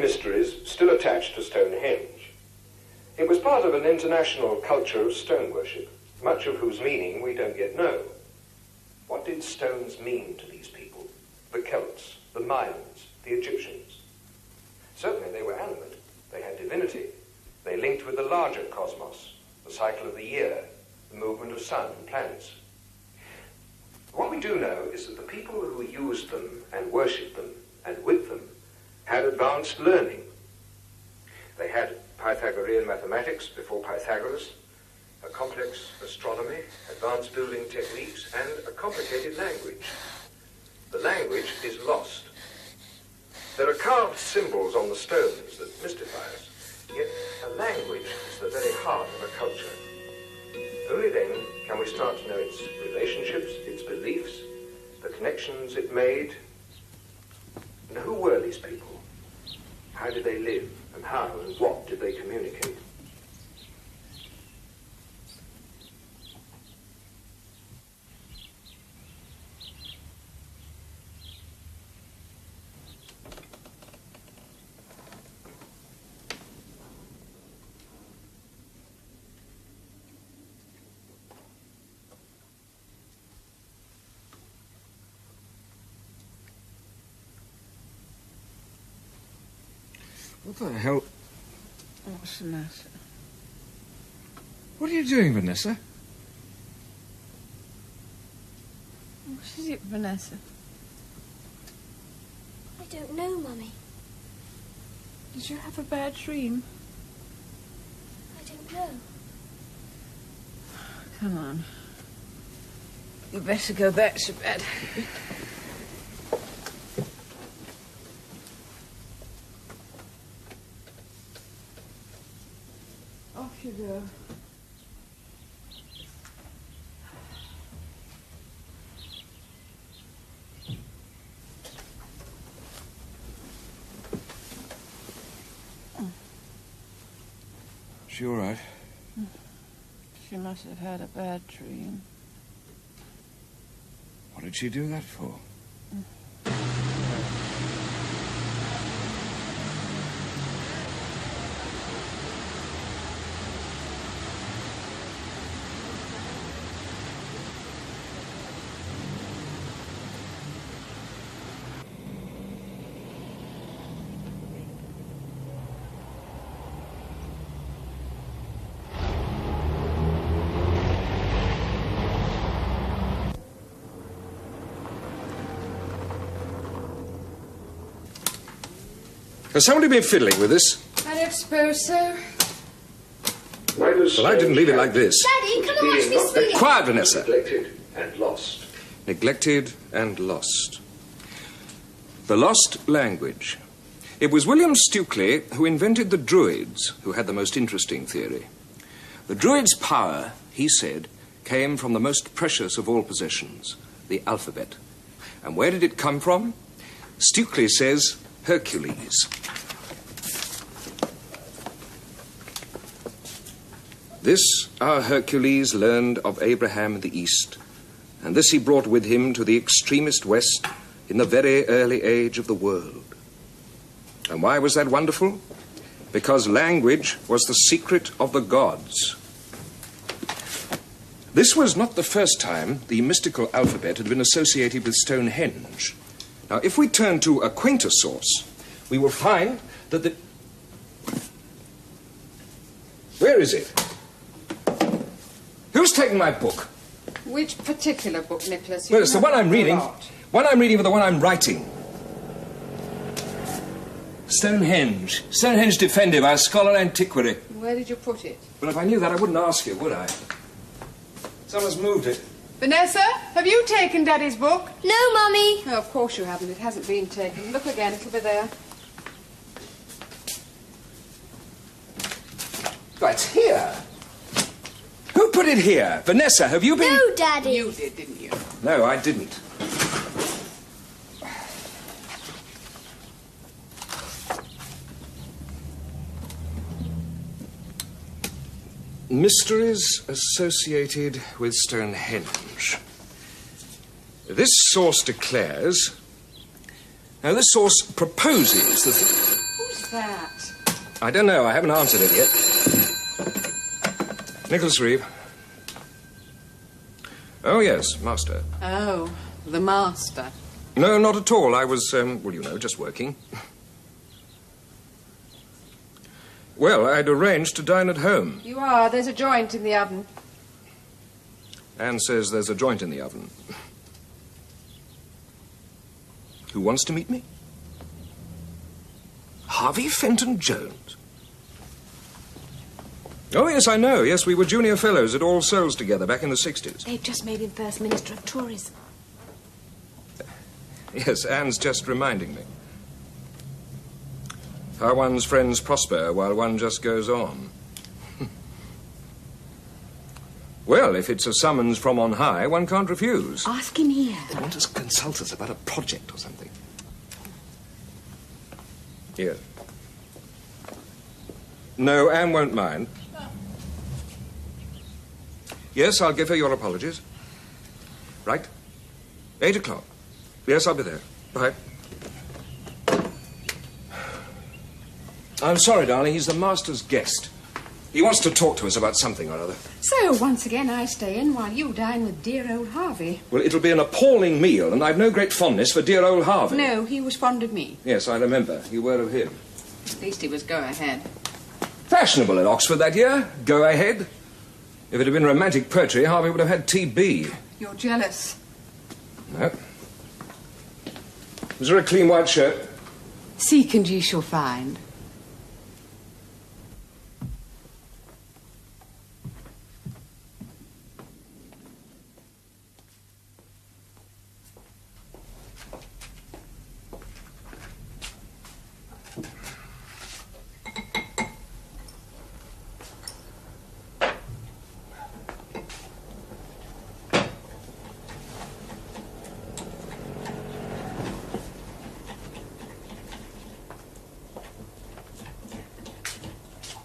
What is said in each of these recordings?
mysteries still attached to Stonehenge. It was part of an international culture of stone worship, much of whose meaning we don't yet know. What did stones mean to these people? The Celts, the Mayans, the Egyptians? Certainly they were animate. They had divinity. They linked with the larger cosmos, the cycle of the year, the movement of sun and planets. What we do know is that the people who used them and worshipped them and with them had advanced learning. They had Pythagorean mathematics before Pythagoras, a complex astronomy, advanced building techniques, and a complicated language. The language is lost. There are carved symbols on the stones that mystify us, yet a language is the very heart of a culture. Only then can we start to know its relationships, its beliefs, the connections it made. And who were these people? How did they live? And how and what did they communicate? What the hell? What's the matter? What are you doing, Vanessa? What is it, Vanessa? I don't know, Mummy. Did you have a bad dream? I don't know. Come on. You better go back to bed. Off you go. She all right? She must have had a bad dream. What did she do that for? Has somebody been fiddling with this? I don't suppose so. Well, I didn't leave it like this. Daddy, come on, watch me swing. Quiet, Vanessa. Neglected and lost. Neglected and lost. The lost language. It was William Stukely who invented the Druids, who had the most interesting theory. The Druids' power, he said, came from the most precious of all possessions, the alphabet. And where did it come from? Stukely says Hercules. This our Hercules learned of Abraham in the East, and this he brought with him to the extremest West in the very early age of the world. And why was that wonderful? Because language was the secret of the gods. This was not the first time the mystical alphabet had been associated with Stonehenge. Now, if we turn to a quainter source, we will find that the... Where is it? Who's taken my book? Which particular book, Nicholas? Well, it's the one I'm reading. One I'm reading for the one I'm writing. Stonehenge. Stonehenge defended by a scholar antiquary. Where did you put it? Well, if I knew that, I wouldn't ask you, would I? Someone's moved it. Vanessa, have you taken Daddy's book? No, Mummy. No, of course you haven't. It hasn't been taken. Look again. It'll be there. Oh, it's here. Who put it here? Vanessa, have you been... No, Daddy. You did, didn't you? No, I didn't. Mysteries associated with Stonehenge. This source declares... Now, this source proposes that... Who's that? I don't know. I haven't answered it yet. Nicholas Reeve. Oh, yes, master. Oh, the master. No, not at all. I was, well, you know, just working. Well, I'd arranged to dine at home. You are. There's a joint in the oven. Anne says there's a joint in the oven. Who wants to meet me? Harvey Fenton Jones. Oh, yes, I know. Yes, we were junior fellows at All Souls together back in the 60s. They've just made him First Minister of Tourism. Yes, Anne's just reminding me. How one's friends prosper while one just goes on. Well, if it's a summons from on high, one can't refuse. Ask him here. They want us to consult us about a project or something. Yes. No, Anne won't mind. Yes, I'll give her your apologies. Right. 8 o'clock. Yes, I'll be there. Bye. I'm sorry, darling. He's the master's guest. He wants to talk to us about something or other. So, once again, I stay in while you dine with dear old Harvey. Well, it'll be an appalling meal, and I've no great fondness for dear old Harvey. No, he was fond of me. Yes, I remember. You were of him. At least he was go-ahead. Fashionable at Oxford that year. Go ahead. If it had been romantic poetry, Harvey would have had TB. You're jealous. No. Was there a clean white shirt? Seek and ye shall find.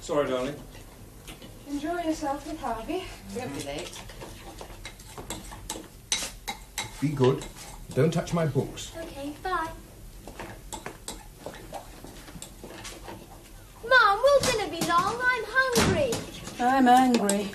Sorry, darling. Enjoy yourself with Harvey. Don't be late. Be good. Don't touch my books. Okay, bye. Mum, will dinner be long? I'm hungry. I'm angry.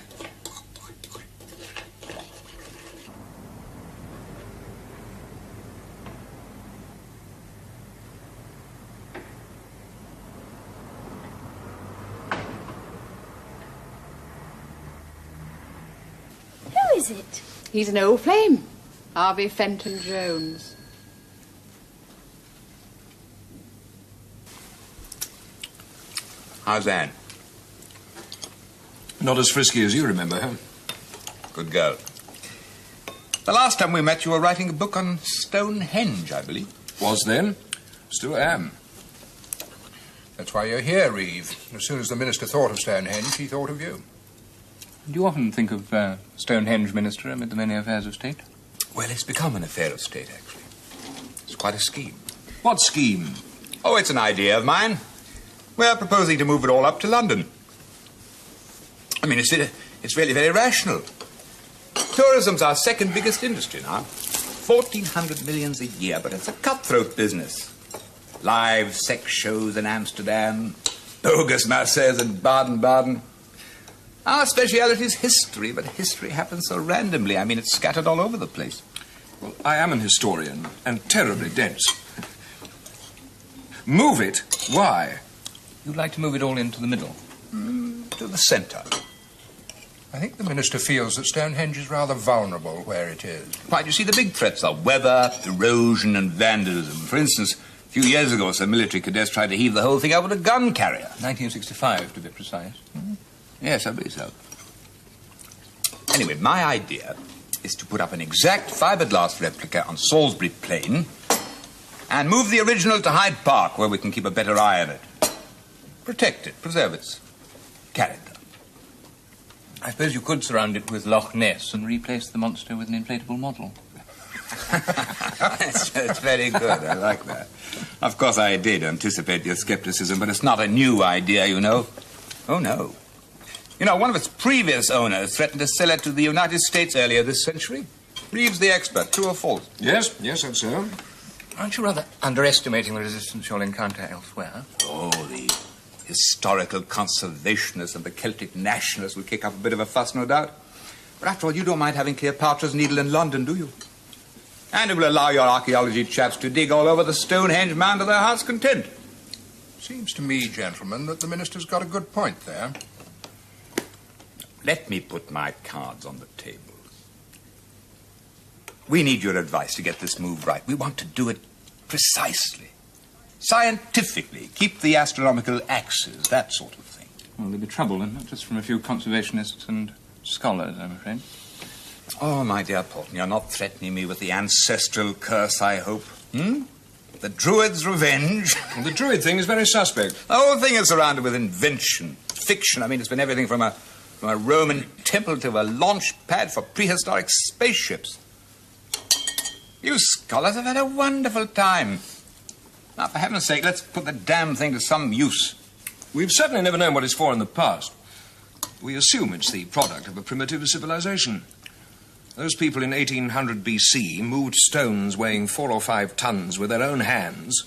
Who is it? He's an old flame. Harvey Fenton Jones. How's Anne? Not as frisky as you remember her. Good girl. The last time we met, you were writing a book on Stonehenge, I believe. Was then. Still am. That's why you're here, Reeve. As soon as the minister thought of Stonehenge, he thought of you. Do you often think of Stonehenge, Minister, amid the many affairs of state? Well, it's become an affair of state, actually. It's quite a scheme. What scheme? Oh, it's an idea of mine. We're proposing to move it all up to London. I mean, it's really very rational. Tourism's our second biggest industry now. 1,400 millions a year, but it's a cutthroat business. Live sex shows in Amsterdam, bogus masses in Baden-Baden. Our speciality is history, but history happens so randomly. I mean, it's scattered all over the place. Well, I am an historian, and terribly dense. Move it? Why? You'd like to move it all into the middle? To the centre. I think the minister feels that Stonehenge is rather vulnerable where it is. Right, you see, the big threats are weather, erosion, and vandalism. For instance, a few years ago, some military cadets tried to heave the whole thing out with a gun carrier. 1965, to be precise. Yes, I believe so. Anyway, my idea is to put up an exact fiberglass replica on Salisbury Plain and move the original to Hyde Park, where we can keep a better eye on it. Protect it, preserve its character. I suppose you could surround it with Loch Ness and replace the monster with an inflatable model. That's very good. I like that. Of course, I did anticipate your skepticism, but it's not a new idea, you know. Oh, no. You know, one of its previous owners threatened to sell it to the United States earlier this century. Reeves the expert, true or false? Yes, that's so. Aren't you rather underestimating the resistance you'll encounter elsewhere? Oh, the historical conservationists and the Celtic nationalists will kick up a bit of a fuss, no doubt. But after all, you don't mind having Cleopatra's Needle in London, do you? And it will allow your archaeology chaps to dig all over the Stonehenge mound to their heart's content. Seems to me, gentlemen, that the minister's got a good point there. Let me put my cards on the table. We need your advice to get this move right. We want to do it precisely, scientifically, keep the astronomical axes, that sort of thing. Well, there'll be trouble, and not just from a few conservationists and scholars, I'm afraid. Oh, my dear Portman, you're not threatening me with the ancestral curse, I hope. The Druid's revenge. The Druid thing is very suspect. The whole thing is surrounded with invention, fiction. I mean, it's been everything from a Roman temple to a launch pad for prehistoric spaceships. You scholars have had a wonderful time. Now, for heaven's sake, let's put the damn thing to some use. We've certainly never known what it's for in the past. We assume it's the product of a primitive civilization. Those people in 1800 BC moved stones weighing 4 or 5 tons with their own hands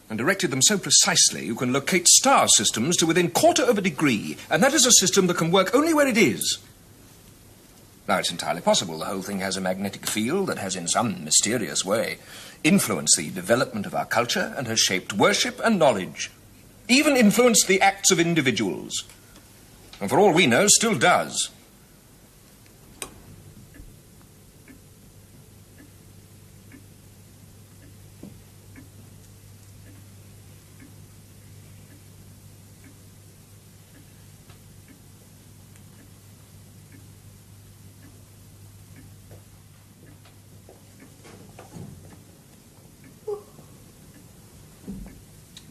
and directed them so precisely you can locate star systems to within 1/4 of a degree, and that is a system that can work only where it is. Now, it's entirely possible the whole thing has a magnetic field that has in some mysterious way influenced the development of our culture and has shaped worship and knowledge, even influenced the acts of individuals, and for all we know, still does.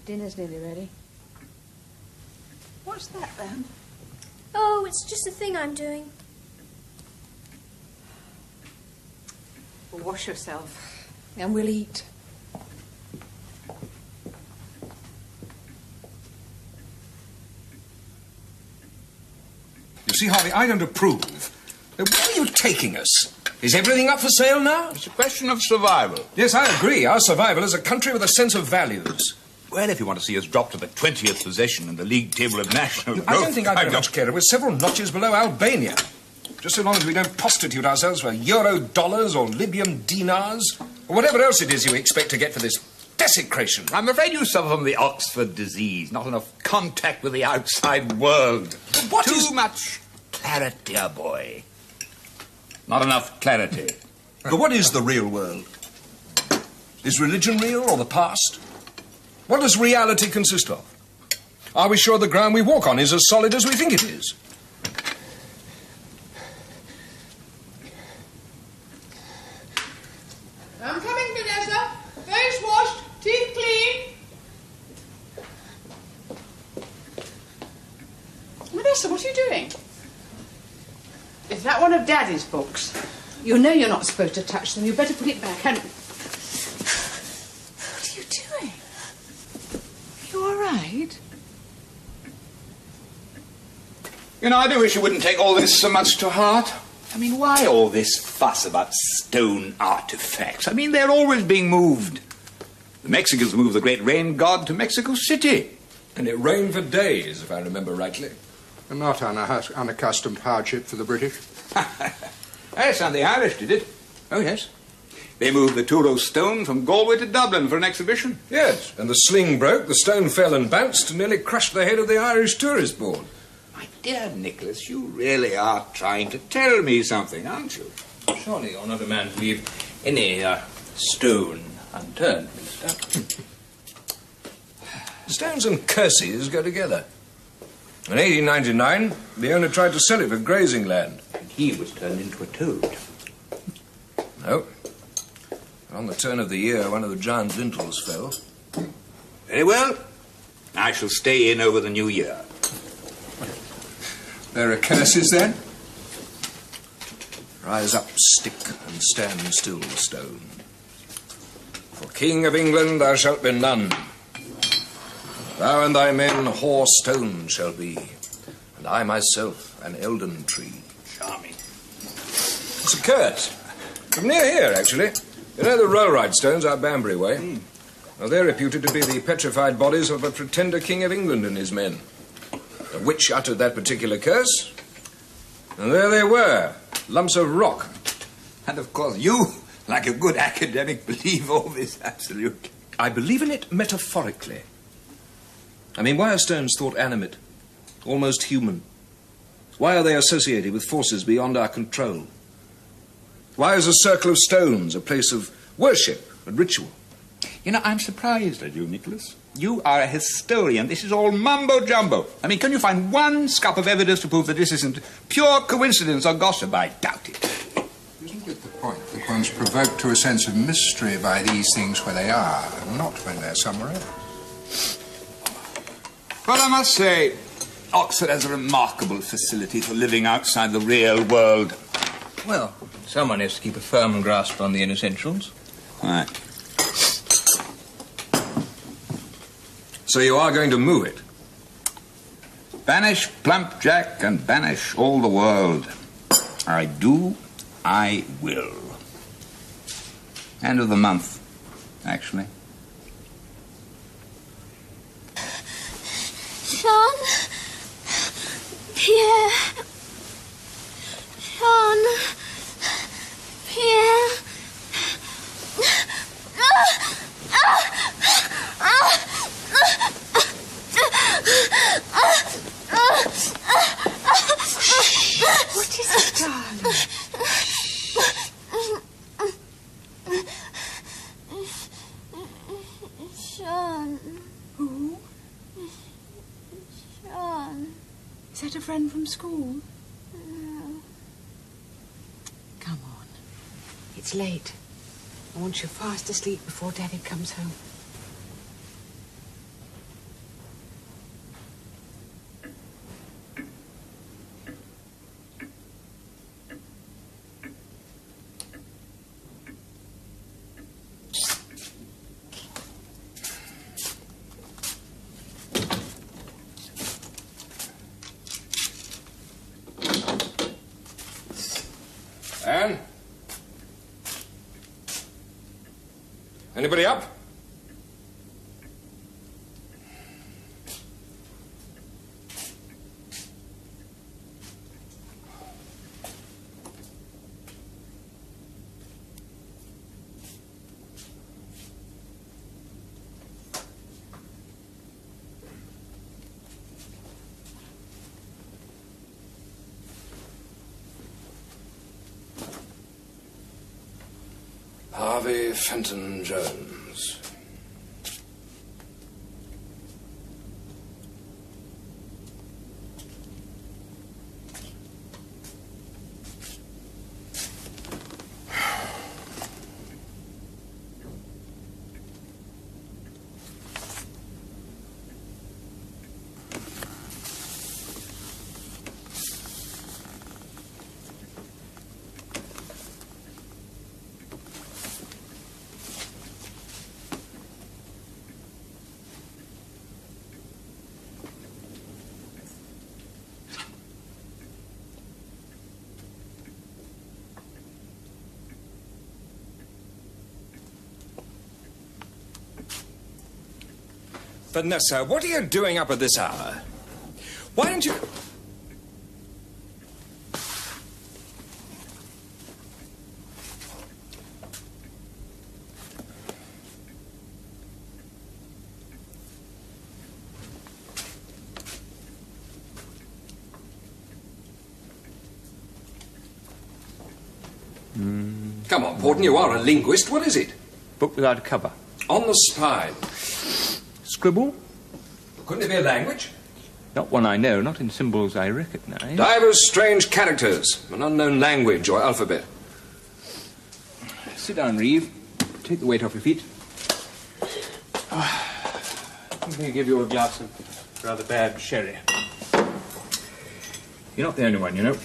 Dinner's nearly ready. What's that, then? Oh, it's just a thing I'm doing. Well, wash yourself, and we'll eat. You see, Harvey, I don't approve. Where are you taking us? Is everything up for sale now? It's a question of survival. Yes, I agree. Our survival is a country with a sense of values. Well, if you want to see us drop to the 20th position in the League Table of National Growth... I don't think I very much care. We're several notches below Albania. Just so long as we don't prostitute ourselves for euro dollars or Libyan dinars, or whatever else it is you expect to get for this desecration. I'm afraid you suffer from the Oxford disease. Not enough contact with the outside world. Too much clarity, dear boy. Not enough clarity. But what is the real world? Is religion real or the past? What does reality consist of? Are we sure the ground we walk on is as solid as we think it is? I'm coming, Vanessa. Face washed, teeth clean. Vanessa, what are you doing? Is that one of Daddy's books? You know you're not supposed to touch them. You better put it back. And what are you doing? You all right? You know, I do wish you wouldn't take all this so much to heart. I mean, why all this fuss about stone artifacts? I mean, they're always being moved. The Mexicans moved the great rain god to Mexico City. And it rained for days, if I remember rightly. And not unaccustomed hardship for the British. Yes, and the Irish did it. Oh, yes. They moved the Turo stone from Galway to Dublin for an exhibition. Yes, and the sling broke, the stone fell and bounced and nearly crushed the head of the Irish Tourist Board. My dear Nicholas, you really are trying to tell me something, aren't you? Surely you're not a man to leave any stone unturned, Minister. Stones and curses go together. In 1899, the owner tried to sell it for grazing land. And he was turned into a toad. No. On the turn of the year, one of the giant lintels fell. Very well. I shall stay in over the new year. There are curses, then? Rise up, stick, and stand still, stone. For King of England thou shalt be none. Thou and thy men hoar stone shall be, and I myself an Eldon tree. Charming. It's a curse. From near here, actually. You know the Rollright stones out Banbury way? Well, they're reputed to be the petrified bodies of a pretender king of England and his men. A witch uttered that particular curse, and there they were, lumps of rock. And of course you, like a good academic, believe all this absolutely. I believe in it metaphorically. I mean, why are stones thought animate, almost human? Why are they associated with forces beyond our control? Why is a circle of stones a place of worship and ritual? You know, I'm surprised at you, Nicholas. You are a historian. This is all mumbo-jumbo. I mean, can you find one scrap of evidence to prove that this isn't pure coincidence or gossip? I doubt it. Isn't it the point that one's provoked to a sense of mystery by these things where they are, and not when they're somewhere else? Well, I must say, Oxford has a remarkable facility for living outside the real world. Well, someone has to keep a firm grasp on the essentials. Right. So you are going to move it? Banish Plump Jack and banish all the world. I do, I will. End of the month, actually. Sean? Pierre? Sean? Pierre? What is it, darling? Sean. Who? Sean. Is that a friend from school? No. Come on. It's late. I want you fast asleep before Daddy comes home. Anne? Anybody up? Harvey Fenton Jones. Vanessa, what are you doing up at this hour? Why don't you... Come on, Porton, you are a linguist. What is it? Book without a cover. On the spine. Scribble? Couldn't it be a language? Not one I know, not in symbols I recognise. Divers strange characters, an unknown language or alphabet. Sit down, Reeve. Take the weight off your feet. Let me give you a glass of rather bad sherry. You're not the only one, you know.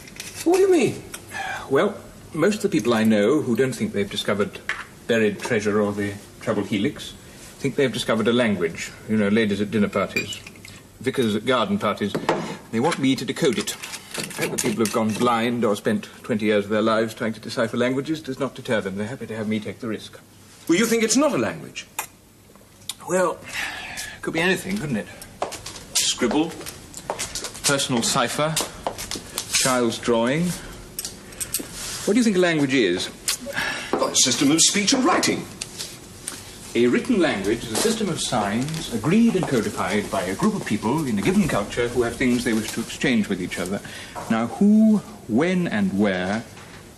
What do you mean? Well, most of the people I know who don't think they've discovered buried treasure or the troubled helix think they've discovered a language. You know, ladies at dinner parties, vicars at garden parties. They want me to decode it. fact that people have gone blind or spent 20 years of their lives trying to decipher languages does not deter them. They're happy to have me take the risk. Well, you think it's not a language? Well, it could be anything, couldn't it? Scribble, personal cipher, child's drawing. What do you think a language is? Well, a system of speech and writing. A written language is a system of signs agreed and codified by a group of people in a given culture who have things they wish to exchange with each other. Now, who, when and where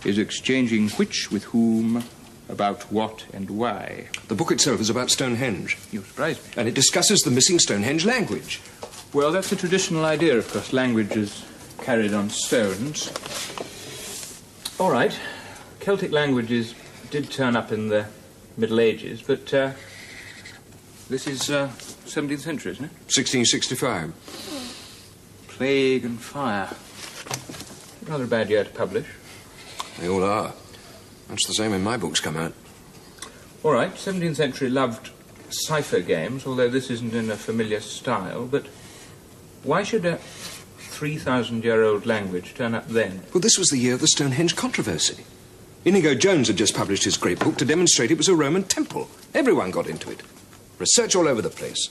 is exchanging which with whom, about what and why? The book itself is about Stonehenge. You surprise me. And it discusses the missing Stonehenge language. Well, that's a traditional idea, of course. Language is carried on stones. All right. Celtic languages did turn up in the Middle Ages, but this is 17th century, isn't it? 1665. Plague and fire. Rather a bad year to publish. They all are. That's the same when my books come out. All right, 17th century loved cipher games, although this isn't in a familiar style, but why should a 3,000-year-old language turn up then? Well, this was the year of the Stonehenge controversy. Inigo Jones had just published his great book to demonstrate it was a Roman temple. Everyone got into it. Research all over the place.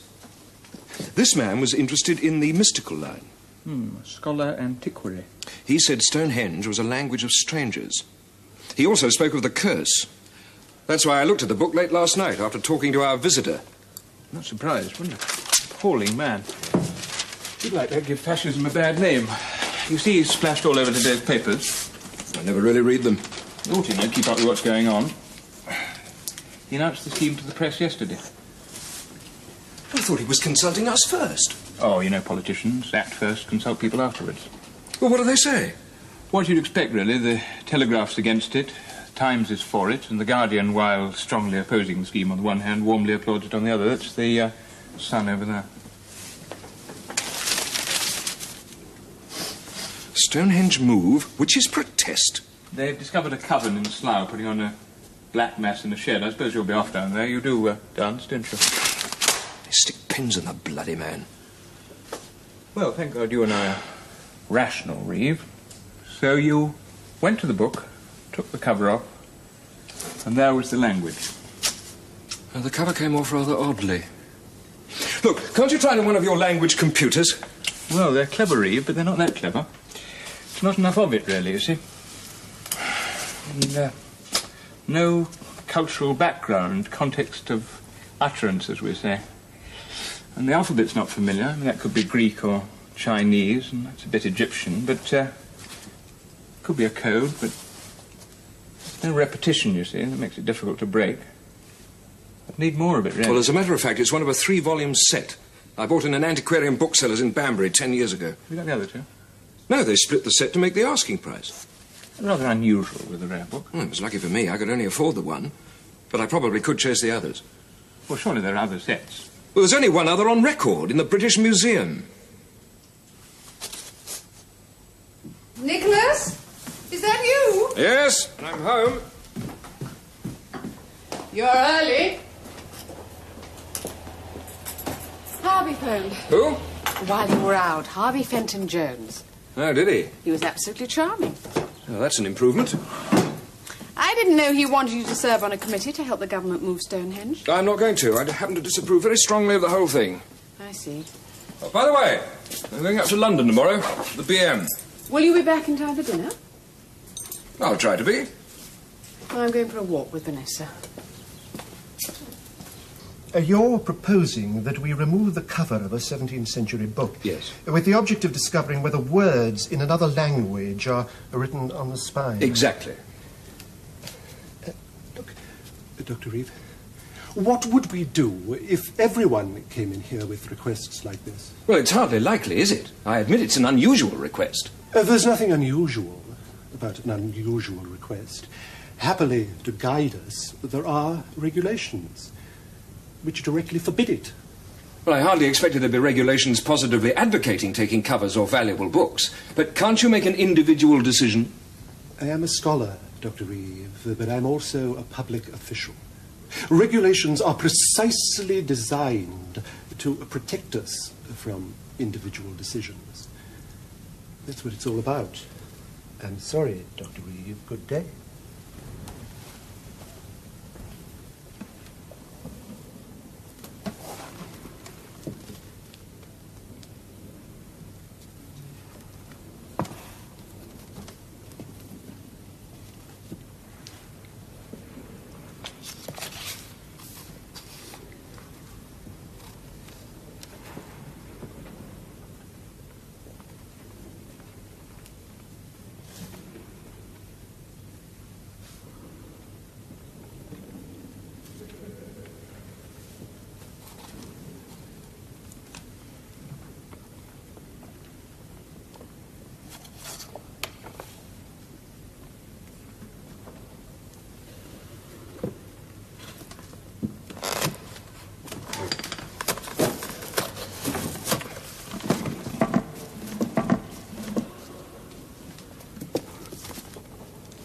This man was interested in the mystical line. Scholar antiquary. He said Stonehenge was a language of strangers. He also spoke of the curse. That's why I looked at the book late last night after talking to our visitor. Not surprised, wouldn't you? Appalling man. You'd like to give fascism a bad name. You see he's splashed all over today's papers. I never really read them. You ought to know, keep up with what's going on. He announced the scheme to the press yesterday. I thought he was consulting us first. Oh, you know politicians. Act first, consult people afterwards. Well, what do they say? What you'd expect, really. The Telegraph's against it, Times is for it, and The Guardian, while strongly opposing the scheme on the one hand, warmly applauds it on the other. That's the Sun over there. Stonehenge move, which is protest. They've discovered a coven in Slough putting on a black mass in a shed. I suppose you'll be off down there. You do dance, don't you? They stick pins in the bloody man. Well, thank God you and I are rational, Reeve. So you went to the book, took the cover off, and there was the language. The cover came off rather oddly. Look, can't you try on one of your language computers? Well, they're clever, Reeve, but they're not that clever. There's not enough of it, really, you see. And, no cultural background, context of utterance, as we say. And the alphabet's not familiar. I mean, that could be Greek or Chinese, and that's a bit Egyptian, but could be a code, but no repetition, you see, that makes it difficult to break. I'd need more of it, really. Well, as a matter of fact, it's one of a 3-volume set. I bought in an antiquarian bookseller's in Banbury 10 years ago. Have you got the other two? No, they split the set to make the asking price. Rather unusual with a rare book. Well, it was lucky for me. I could only afford the one. But I probably could chase the others. Well, surely there are other sets. Well, there's only one other on record in the British Museum. Nicholas? Is that you? Yes, I'm home. You're early. Harvey phoned. Who? While you were out, Harvey Fenton Jones. Oh, did he? He was absolutely charming. Oh, that's an improvement. I didn't know he wanted you to serve on a committee to help the government move Stonehenge. I'm not going to. I happen to disapprove very strongly of the whole thing. I see. Oh, by the way, I'm going up to London tomorrow, the BM. Will you be back in time for dinner? I'll try to be. I'm going for a walk with Vanessa. You're proposing that we remove the cover of a 17th century book. Yes. With the object of discovering whether words in another language are written on the spine. Exactly. Look, Dr. Reeve, what would we do if everyone came in here with requests like this? Well, it's hardly likely, is it? I admit it's an unusual request. There's nothing unusual about an unusual request. Happily, to guide us, there are regulations which directly forbid it. Well, I hardly expected there'd be regulations positively advocating taking covers or valuable books. But can't you make an individual decision? I am a scholar, Dr. Reeve, but I'm also a public official. Regulations are precisely designed to protect us from individual decisions. That's what it's all about. I'm sorry, Dr. Reeve. Good day.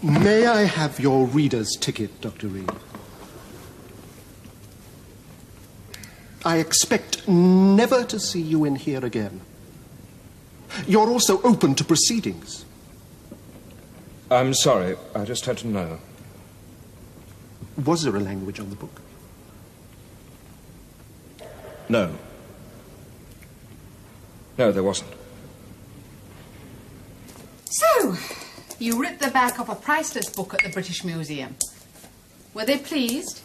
May I have your reader's ticket, Dr. Reeve? I expect never to see you in here again. You're also open to proceedings. I'm sorry, I just had to know. Was there a language on the book? No. No, there wasn't. So, you ripped the back off a priceless book at the British Museum. Were they pleased?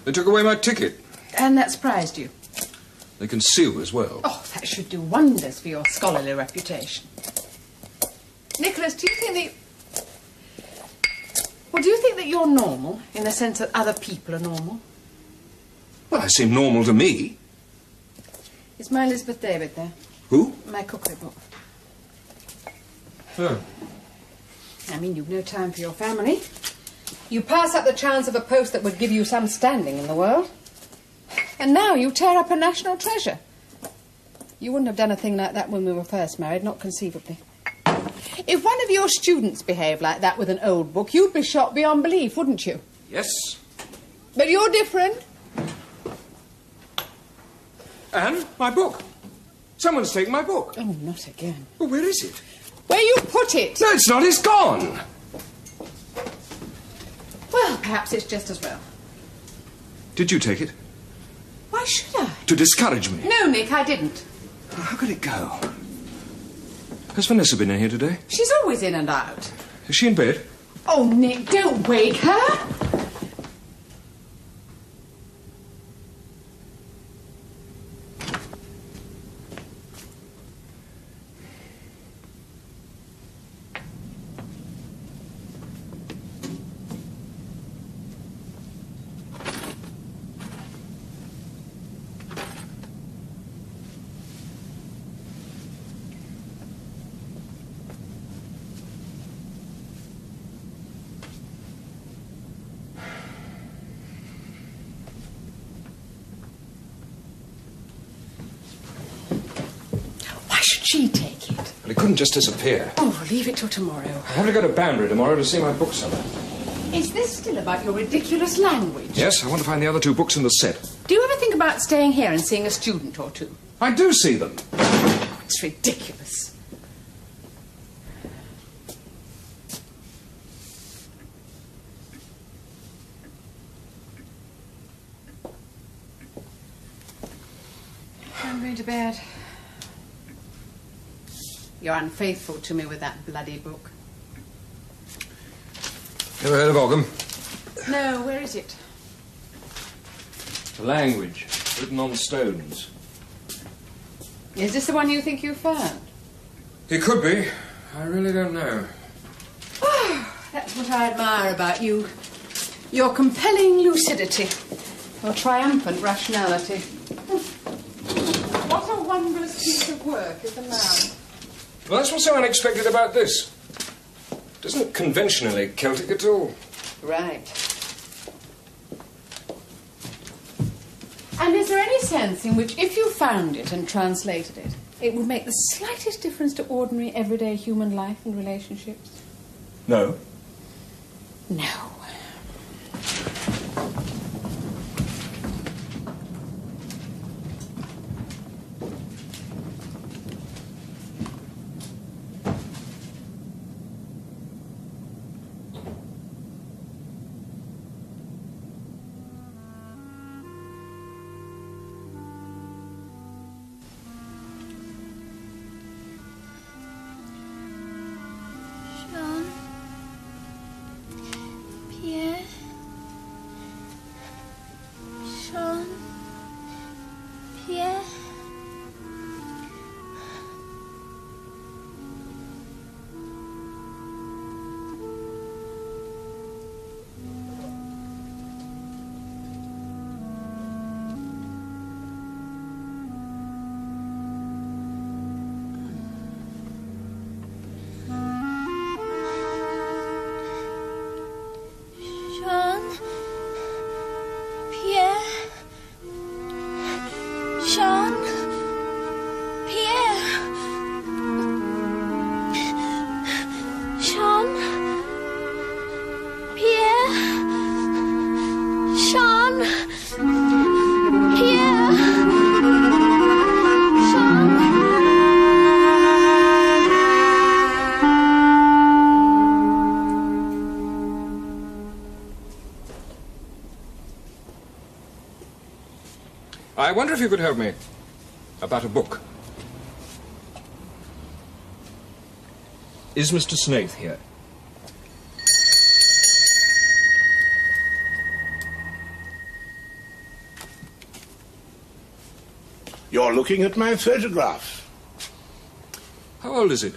They took away my ticket. And that surprised you? They can sue as well. Oh, that should do wonders for your scholarly reputation. Nicholas, do you think that... Well, do you think that you're normal, in the sense that other people are normal? Well, they seem normal to me. It's my Elizabeth David there. Who? My cookery book. Oh. I mean, you've no time for your family. You pass up the chance of a post that would give you some standing in the world. And now you tear up a national treasure. You wouldn't have done a thing like that when we were first married, not conceivably. If one of your students behaved like that with an old book, you'd be shocked beyond belief, wouldn't you? Yes. But you're different. And my book. Someone's taken my book. Oh, not again. Well, where is it? Where you put it? No, it's not. It's gone. Well, perhaps it's just as well. Did you take it? Why should I? To discourage me? No, Nick, I didn't. How could it go? Has Vanessa been in here today? She's always in and out. Is she in bed? Oh, Nick, don't wake her. She take it. Well, it couldn't just disappear. Oh, leave it till tomorrow. I have to go to Banbury tomorrow to see my bookseller. Is this still about your ridiculous language? Yes, I want to find the other two books in the set. Do you ever think about staying here and seeing a student or two? I do see them. It's ridiculous. I'm going to bed. You're unfaithful to me with that bloody book. Never heard of Ogham? No, where is it? The language, written on stones. Is this the one you think you found? It could be. I really don't know. Oh, that's what I admire about you. Your compelling lucidity. Your triumphant rationality. What a wondrous piece of work is a man. Well, that's what's so unexpected about this. It isn't conventionally Celtic at all. Right. And is there any sense in which, if you found it and translated it, it would make the slightest difference to ordinary, everyday human life and relationships? No. No. I wonder if you could help me about a book. Is Mr. Snaith here? You're looking at my photograph. How old is it?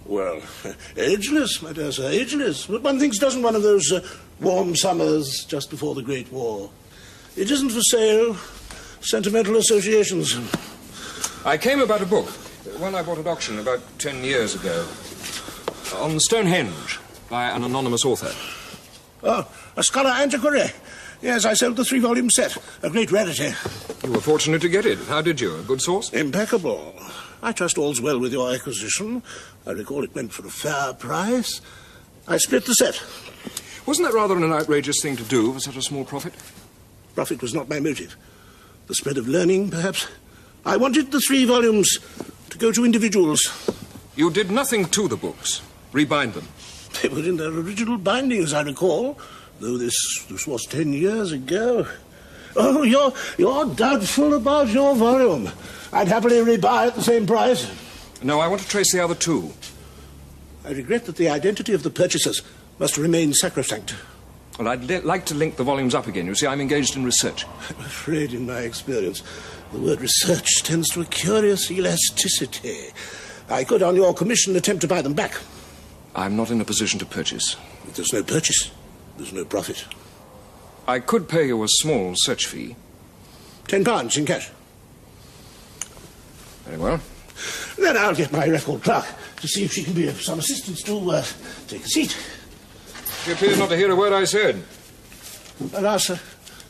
Well, ageless, my dear sir, ageless. But one thinks, doesn't one, of those warm summers just before the Great War? It isn't for sale. Sentimental associations. I came about a book, one I bought at auction about 10 years ago, on Stonehenge, by an anonymous author. Oh, a scholar antiquary. Yes, I sold the 3-volume set. A great rarity. You were fortunate to get it. How did you? A good source? Impeccable. I trust all's well with your acquisition. I recall it went for a fair price. I split the set. Wasn't that rather an outrageous thing to do for such a small profit? Profit was not my motive. The spread of learning, perhaps. I wanted the 3 volumes to go to individuals. You did nothing to the books. Rebind them. They were in their original bindings, I recall. Though this was 10 years ago. Oh, you're doubtful about your volume. I'd happily rebuy at the same price. No, I want to trace the other 2. I regret that the identity of the purchasers must remain sacrosanct. Well, I'd like to link the volumes up again. You see, I'm engaged in research. I'm afraid, in my experience, the word research tends to a curious elasticity. I could, on your commission, attempt to buy them back. I'm not in a position to purchase. If there's no purchase, there's no profit. I could pay you a small search fee. £10 in cash. Very well. Then I'll get my record clerk to see if she can be of some assistance to take a seat. She appears not to hear a word I said. Alas, a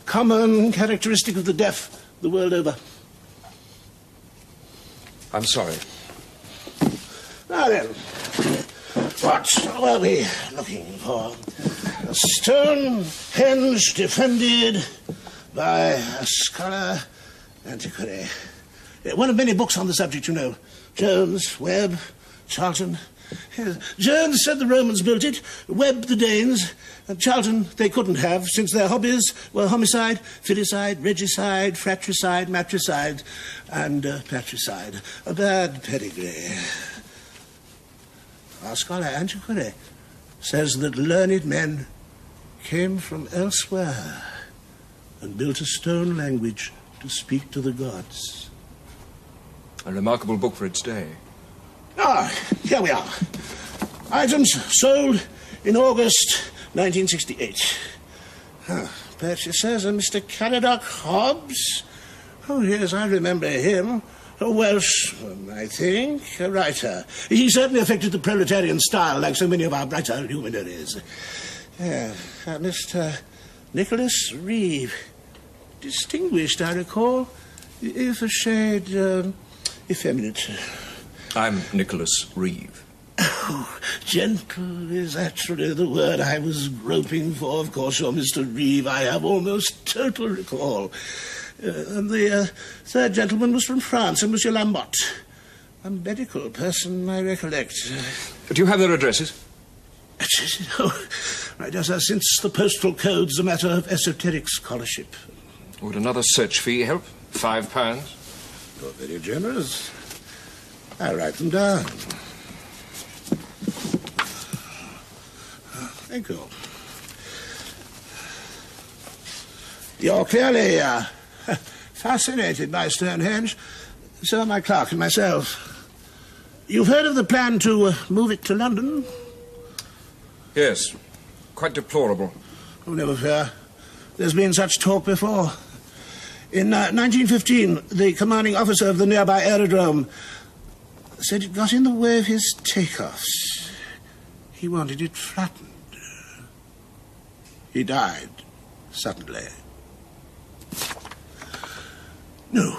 common characteristic of the deaf the world over. I'm sorry. Now then, what were we looking for? A Stonehenge defended by a scholar antiquary. One of many books on the subject, you know. Jones, Webb, Charlton. Jones said the Romans built it, Webb the Danes, and Charlton they couldn't have, since their hobbies were homicide, filicide, regicide, fratricide, matricide, and patricide. A bad pedigree. Our scholar antiquary says that learned men came from elsewhere and built a stone language to speak to the gods. A remarkable book for its day. Ah, here we are. Items sold in August 1968. Purchasers are Mr. Caradoc Hobbs. Oh, yes, I remember him. A Welshman, I think, a writer. He certainly affected the proletarian style like so many of our brighter luminaries. Mr. Nicholas Reeve. Distinguished, I recall, if a shade effeminate. I'm Nicholas Reeve. Oh, gentle is actually the word I was groping for. Of course, you're Mr. Reeve. I have almost total recall. And the third gentleman was from France, a Monsieur Lambotte. A medical person, I recollect. Do you have their addresses? Oh, I guess since the postal code's a matter of esoteric scholarship. Would another search fee help? £5? You're very generous. I'll write them down. Thank you. You're clearly fascinated by Stonehenge. So are my clerk and myself. You've heard of the plan to move it to London? Yes. Quite deplorable. Oh, never fear. There's been such talk before. In 1915, the commanding officer of the nearby aerodrome said it got in the way of his takeoffs. He wanted it flattened. He died suddenly. No,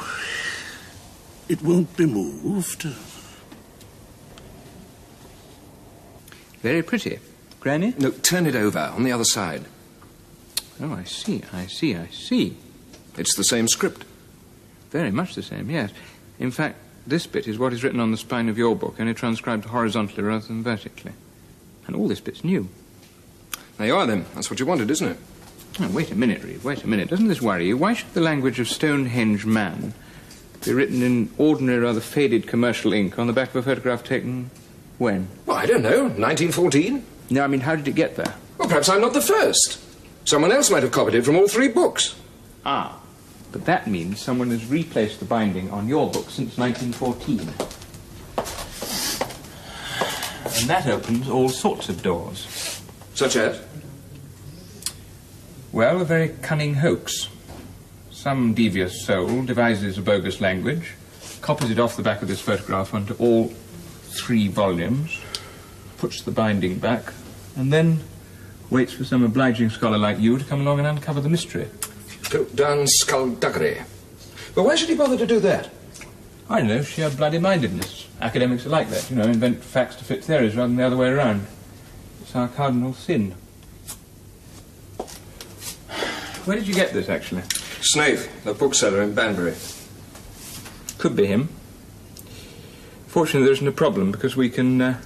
it won't be moved. Very pretty. Granny? No, turn it over, on the other side. Oh, I see. It's the same script. Very much the same, yes. In fact, this bit is what is written on the spine of your book, only transcribed horizontally rather than vertically. And all this bit's new. There you are, then. That's what you wanted, isn't it? Oh, wait a minute, Reeve, wait a minute. Doesn't this worry you? Why should the language of Stonehenge Man be written in ordinary, rather faded commercial ink on the back of a photograph taken when? Well, I don't know, 1914? No, I mean, how did it get there? Well, perhaps I'm not the first. Someone else might have copied it from all 3 books. Ah, but that means someone has replaced the binding on your book since 1914. And that opens all sorts of doors. Such as? Well, a very cunning hoax. Some devious soul devises a bogus language, copies it off the back of this photograph onto all 3 volumes, puts the binding back, and then waits for some obliging scholar like you to come along and uncover the mystery. Piltdown skullduggery. But why should he bother to do that? I don't know, sheer bloody-mindedness. Academics are like that, you know, invent facts to fit theories rather than the other way around. It's our cardinal sin. Where did you get this, actually? Snaith, the bookseller in Banbury. Could be him. Fortunately, there isn't a problem, because we can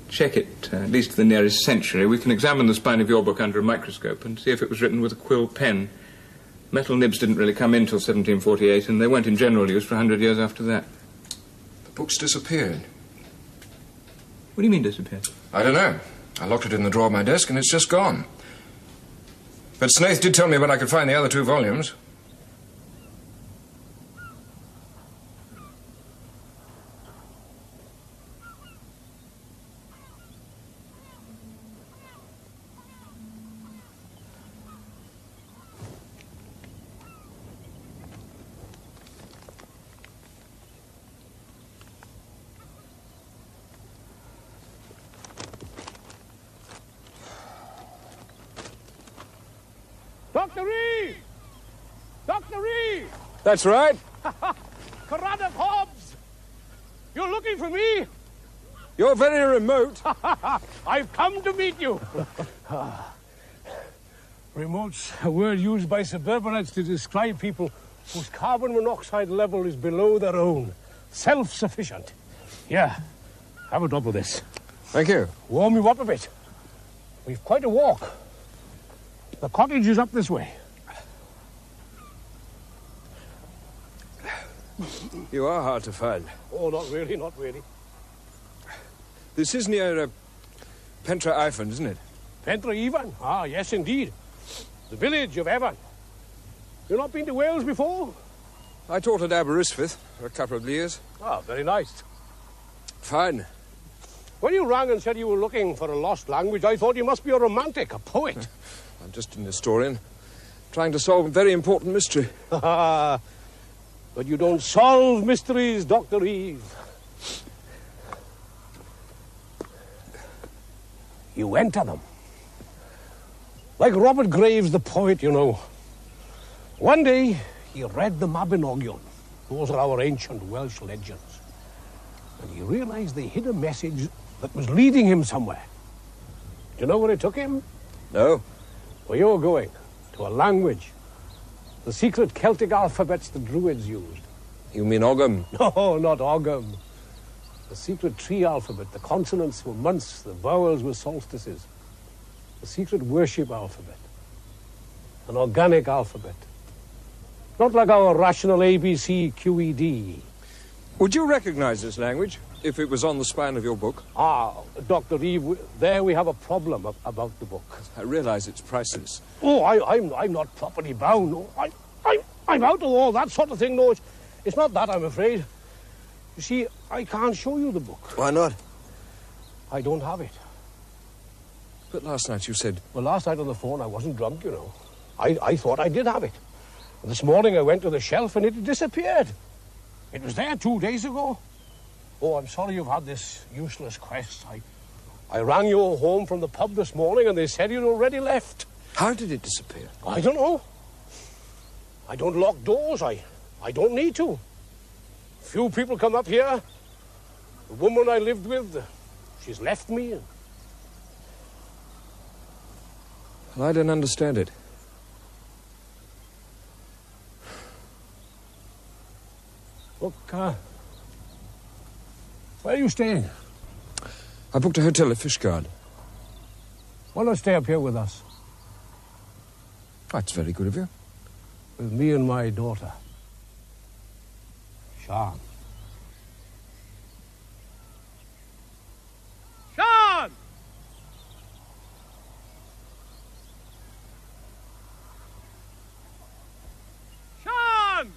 check it, at least to the nearest century. We can examine the spine of your book under a microscope and see if it was written with a quill pen. Metal nibs didn't really come in till 1748, and they weren't in general use for 100 years after that. The book's disappeared. What do you mean, disappeared? I don't know. I locked it in the drawer of my desk, and it's just gone. But Snaith did tell me when I could find the other 2 volumes. Dr. Reeve! Dr. Reeve! That's right. Craddock Hobbs! You're looking for me? You're very remote. I've come to meet you. Remote's a word used by suburbanites to describe people whose carbon monoxide level is below their own. Self-sufficient. Yeah, have a drop of this. Thank you. Warm you up a bit. We've quite a walk. The cottage is up this way. You are hard to find. Oh, not really, not really. This is near Pentre Ifan, isn't it? Pentre Ifan? Ah, yes, indeed. The village of Evan. You've not been to Wales before? I taught at Aberystwyth for a couple of years. Ah, very nice. Fine. When you rang and said you were looking for a lost language, I thought you must be a romantic, a poet. I'm just an historian, trying to solve a very important mystery. But you don't solve mysteries, Dr. Reeve. You enter them. Like Robert Graves, the poet, you know. One day, he read the Mabinogion. Those are our ancient Welsh legends. And he realized they hid a message that was leading him somewhere. Do you know where it took him? No. Where you're going. To a language. The secret Celtic alphabets the Druids used. You mean Ogham? No, not Ogham. The secret tree alphabet. The consonants were months, the vowels were solstices. The secret worship alphabet. An organic alphabet. Not like our rational ABC, QED. Would you recognize this language if it was on the spine of your book? Ah, Dr. Reeve, there we have a problem about the book. I realize it's priceless. Oh, I'm not properly bound. No, I'm out of all that sort of thing. No, it's not that, I'm afraid. You see, I can't show you the book. Why not? I don't have it. But last night you said... Well, last night on the phone I wasn't drunk, you know. I thought I did have it. And this morning I went to the shelf and it had disappeared. It was there 2 days ago. Oh, I'm sorry you've had this useless quest. I rang you home from the pub this morning and they said you'd already left. How did it disappear? I don't know. I don't lock doors. I don't need to. Few people come up here. The woman I lived with, she's left me. Well, I don't understand it. Look, where are you staying? I booked a hotel at Fishguard. Why not stay up here with us? That's very good of you. With me and my daughter, Sian. Sian! Sian!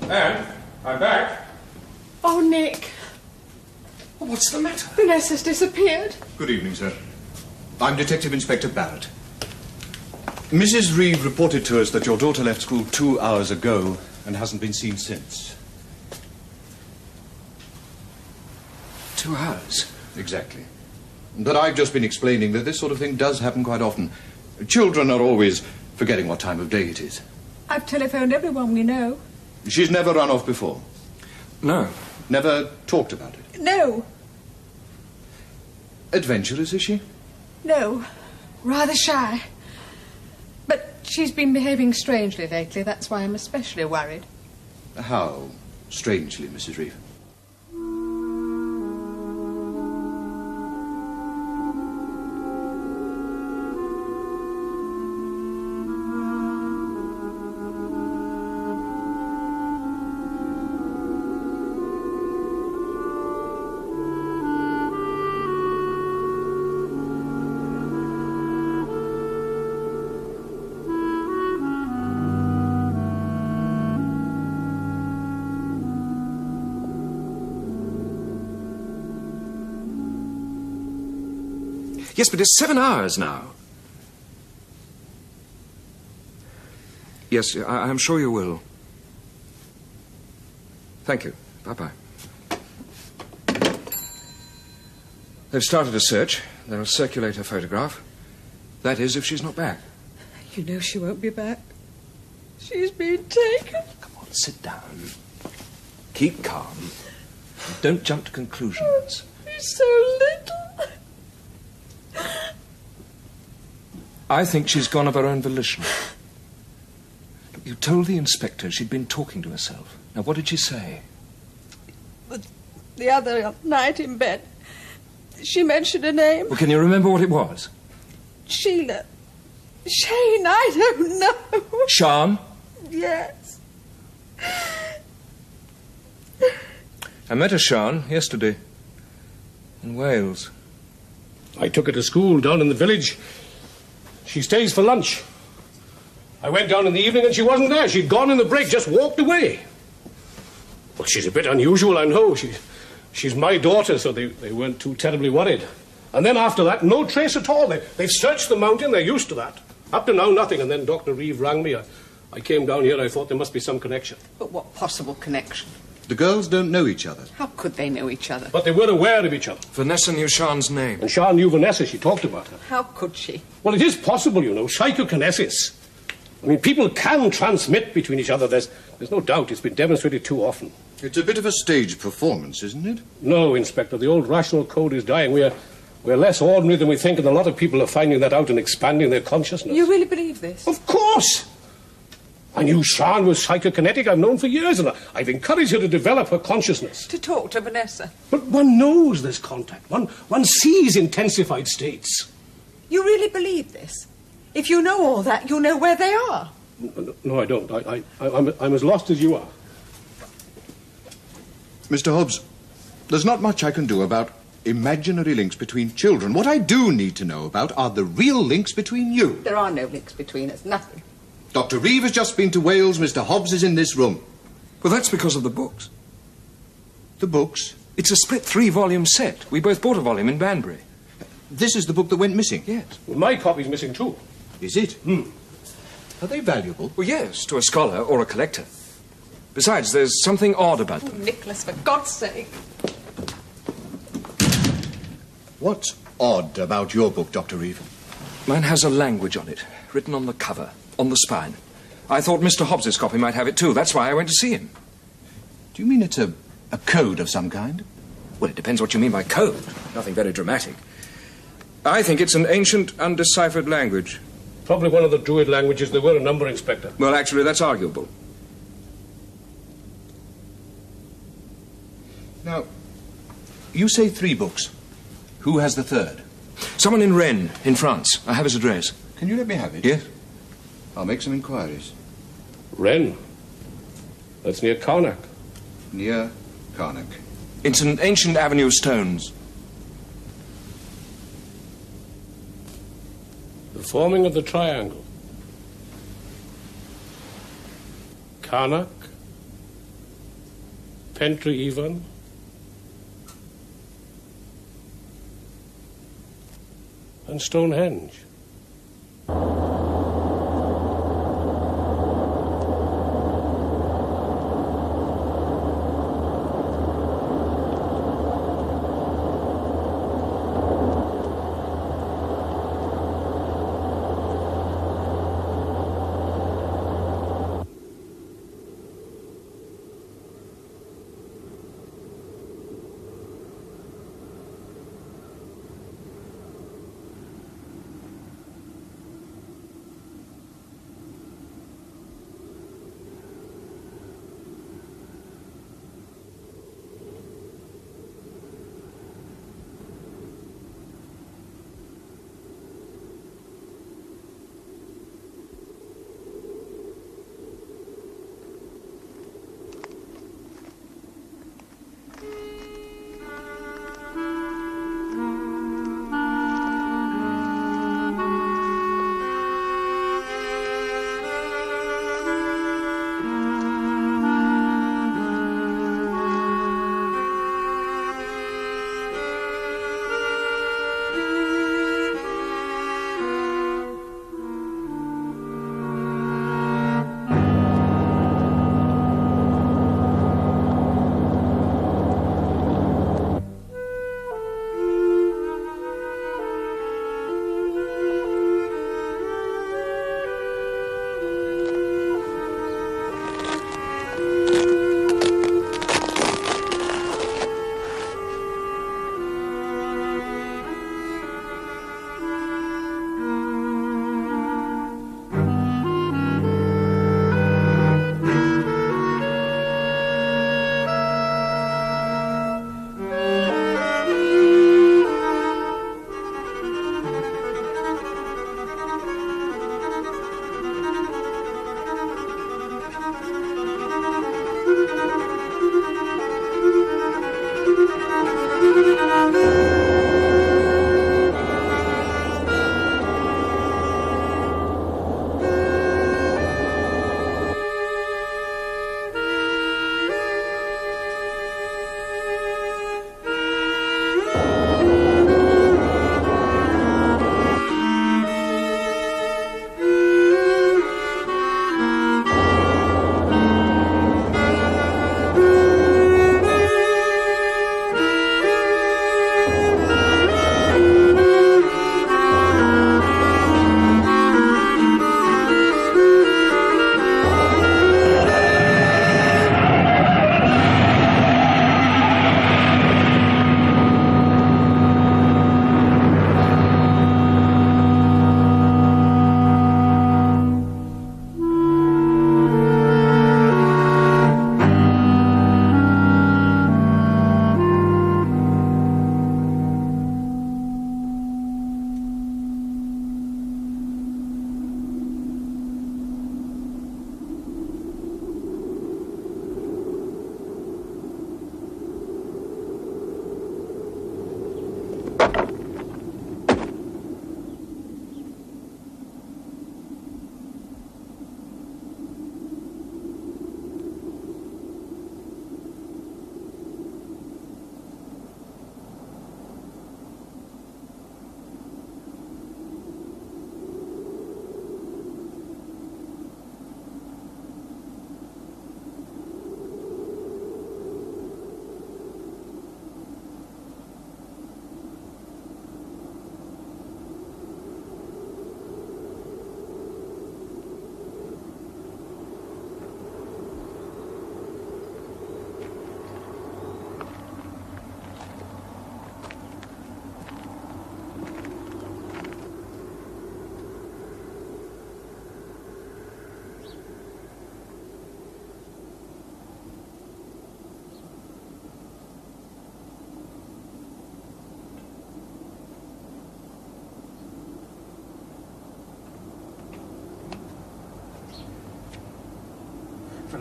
Anne, I'm back. Oh, Nick. What's the matter? Vanessa's disappeared. Good evening, sir. I'm Detective Inspector Barrett. Mrs. Reeve reported to us that your daughter left school 2 hours ago and hasn't been seen since. 2 hours? Exactly. But I've just been explaining that this sort of thing does happen quite often. Children are always forgetting what time of day it is. I've telephoned everyone we know. She's never run off before? No. Never talked about it? No. Adventurous, is she? No. Rather shy. But she's been behaving strangely lately. That's why I'm especially worried. How strangely, Mrs. Reeve? Yes, but it's 7 hours now. Yes, I'm sure you will. Thank you. Bye-bye. They've started a search. They'll circulate her photograph. That is, if she's not back. You know she won't be back. She's been taken. Come on, sit down. Keep calm. And don't jump to conclusions. She's so little. I think she's gone of her own volition. Look, you told the inspector she'd been talking to herself. Now, what did she say? The other night in bed, she mentioned a name. Well, can you remember what it was? Sheila. Shane, I don't know. Sian? Yes. I met a Sian yesterday in Wales. I took her to school down in the village. She stays for lunch. I went down in the evening and she wasn't there. She'd gone in the break, just walked away. Well, she's a bit unusual, I know. She's my daughter, so they weren't too terribly worried. And then after that, no trace at all. They've searched the mountain, they're used to that. Up to now, nothing. And then Dr. Reeve rang me. I came down here, I thought there must be some connection. But what possible connection? The girls don't know each other. How could they know each other? But they were aware of each other. Vanessa knew Sian's name. And Sian knew Vanessa. She talked about her. How could she? Well, it is possible, you know, psychokinesis. I mean, people can transmit between each other. There's no doubt. It's been demonstrated too often. It's a bit of a stage performance, isn't it? No, Inspector. The old rational code is dying. We're less ordinary than we think, and a lot of people are finding that out and expanding their consciousness. You really believe this? Of course! I knew Sian was psychokinetic. I've known for years, and I've encouraged her to develop her consciousness. To talk to Vanessa? But one knows there's contact. One sees intensified states. You really believe this? If you know all that, you know where they are. No, I don't. I'm as lost as you are. Mr. Hobbs, there's not much I can do about imaginary links between children. What I do need to know about are the real links between you. There are no links between us, nothing. Dr. Reeve has just been to Wales. Mr. Hobbs is in this room. Well, that's because of the books. The books? It's a split 3-volume set. We both bought a volume in Banbury. This is the book that went missing? Yes. Well, my copy's missing too. Is it? Are they valuable? Well, yes, to a scholar or a collector. Besides, there's something odd about them. Nicholas, for God's sake. What's odd about your book, Dr. Reeve? Mine has a language on it, written on the cover, on the spine. I thought Mr. Hobbs's copy might have it too. That's why I went to see him. Do you mean it's a code of some kind? Well, it depends what you mean by code. Nothing very dramatic. I think it's an ancient, undeciphered language. Probably one of the Druid languages there were a number, Inspector. Well, actually, that's arguable. Now, you say 3 books. Who has the 3rd? Someone in Rennes, in France. I have his address. Can you let me have it? Yes. I'll make some inquiries. Rennes? That's near Karnak. Near Karnak. It's an ancient avenue of stones. The forming of the triangle. Karnak, Pentry Ivan, and Stonehenge.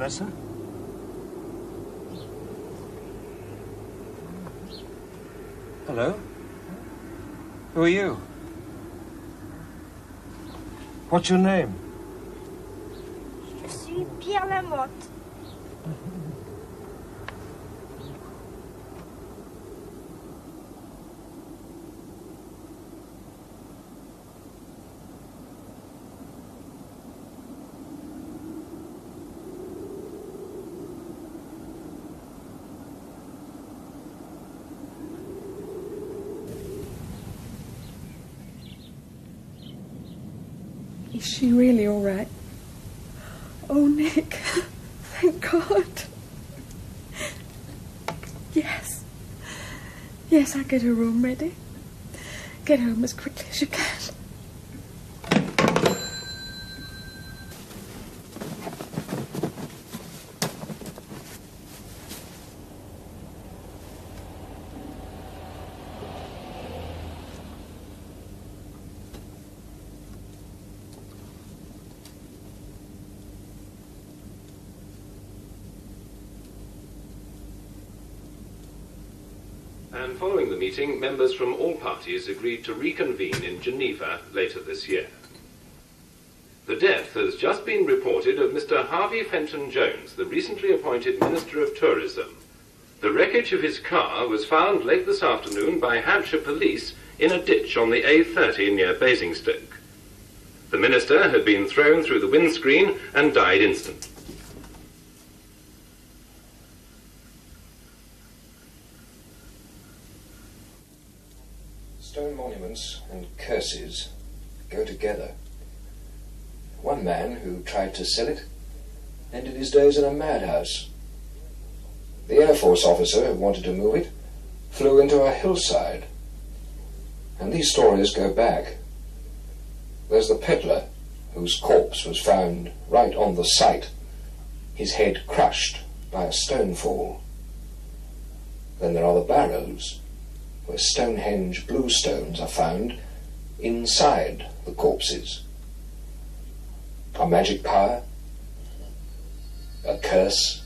Professor. Hello? Who are you? What's your name? Je suis Pierre Lamotte. Is she really all right? Oh, Nick, thank God. Yes. Yes, I'll get her room ready. Get home as quickly as you can. And following the meeting, members from all parties agreed to reconvene in Geneva later this year. The death has just been reported of Mr. Harvey Fenton-Jones, the recently appointed Minister of Tourism. The wreckage of his car was found late this afternoon by Hampshire police in a ditch on the A30 near Basingstoke. The minister had been thrown through the windscreen and died instantly. Stone monuments and curses go together. One man who tried to sell it ended his days in a madhouse. The Air Force officer who wanted to move it flew into a hillside. And these stories go back. There's the peddler whose corpse was found right on the site, his head crushed by a stone fall. Then there are the barrows, where Stonehenge blue stones are found inside the corpses. A magic power, a curse,